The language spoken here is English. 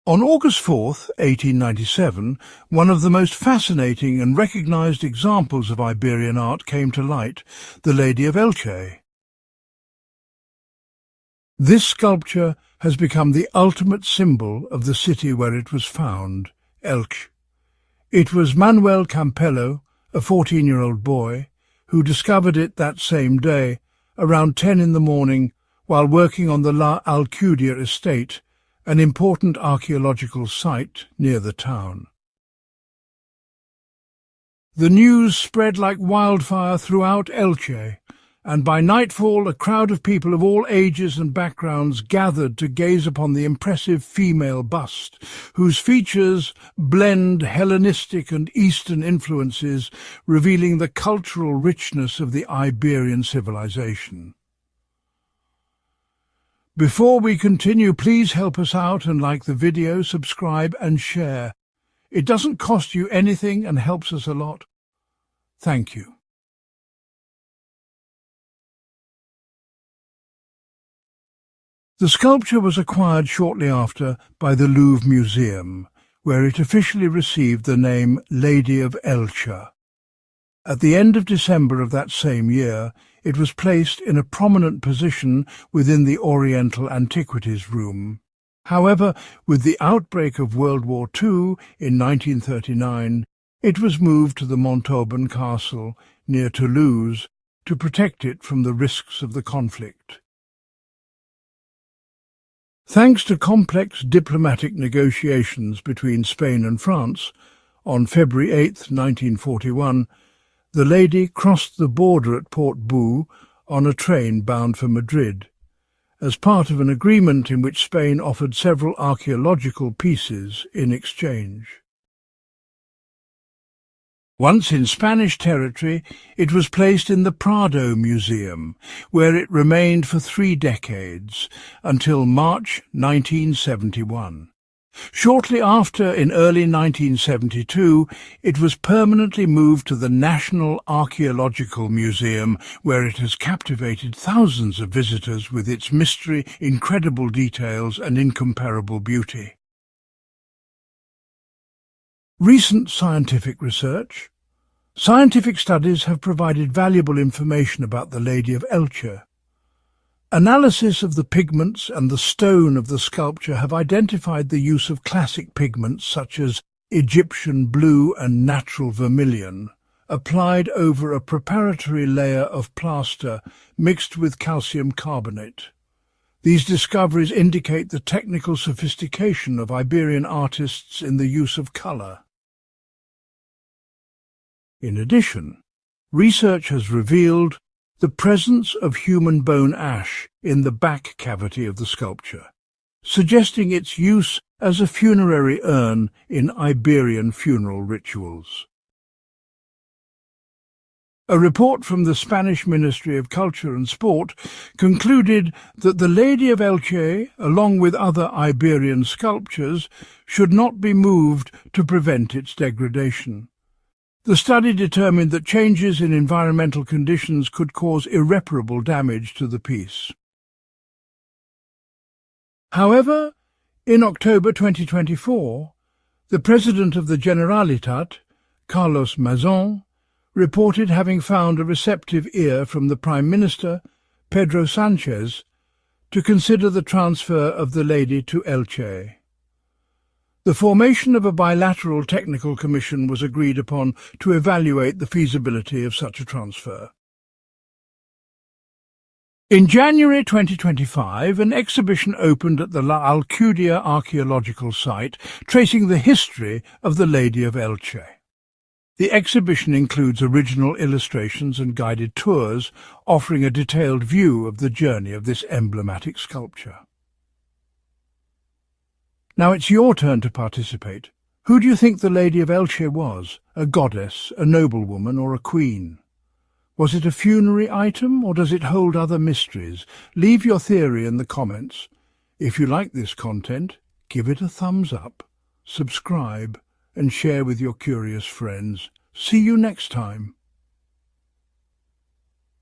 On August 4th, 1897, one of the most fascinating and recognised examples of Iberian art came to light, the Lady of Elche. This sculpture has become the ultimate symbol of the city where it was found, Elche. It was Manuel Campello, a 14-year-old boy, who discovered it that same day, around 10 in the morning, while working on the Alcudia estate, an important archaeological site near the town. The news spread like wildfire throughout Elche, and by nightfall a crowd of people of all ages and backgrounds gathered to gaze upon the impressive female bust, whose features blend Hellenistic and Eastern influences, revealing the cultural richness of the Iberian civilization. Before we continue, please help us out and like the video, subscribe and share. It doesn't cost you anything and helps us a lot. Thank you. The sculpture was acquired shortly after by the Louvre Museum, where it officially received the name Lady of Elche. At the end of December of that same year, it was placed in a prominent position within the Oriental Antiquities Room. However, with the outbreak of World War II in 1939, it was moved to the Montauban Castle near Toulouse to protect it from the risks of the conflict. Thanks to complex diplomatic negotiations between Spain and France, on February 8, 1941, the lady crossed the border at Port-Bou on a train bound for Madrid, as part of an agreement in which Spain offered several archaeological pieces in exchange. Once in Spanish territory, it was placed in the Prado Museum, where it remained for 3 decades, until March 1971. Shortly after, in early 1972, it was permanently moved to the National Archaeological Museum, where it has captivated thousands of visitors with its mystery, incredible details and incomparable beauty. Recent scientific research. Scientific studies have provided valuable information about the Lady of Elche. Analysis of the pigments and the stone of the sculpture have identified the use of classic pigments such as Egyptian blue and natural vermilion, applied over a preparatory layer of plaster mixed with calcium carbonate. These discoveries indicate the technical sophistication of Iberian artists in the use of colour. In addition, research has revealed the presence of human bone ash in the back cavity of the sculpture, suggesting its use as a funerary urn in Iberian funeral rituals. A report from the Spanish Ministry of Culture and Sport concluded that the Lady of Elche, along with other Iberian sculptures, should not be moved to prevent its degradation. The study determined that changes in environmental conditions could cause irreparable damage to the piece. However, in October 2024, the President of the Generalitat, Carlos Mazón, reported having found a receptive ear from the Prime Minister, Pedro Sánchez, to consider the transfer of the lady to Elche. The formation of a bilateral technical commission was agreed upon to evaluate the feasibility of such a transfer. In January 2025, an exhibition opened at the Alcudia archaeological site tracing the history of the Lady of Elche. The exhibition includes original illustrations and guided tours, offering a detailed view of the journey of this emblematic sculpture. Now it's your turn to participate. Who do you think the Lady of Elche was? A goddess, a noblewoman, or a queen? Was it a funerary item, or does it hold other mysteries? Leave your theory in the comments. If you like this content, give it a thumbs up, subscribe, and share with your curious friends. See you next time.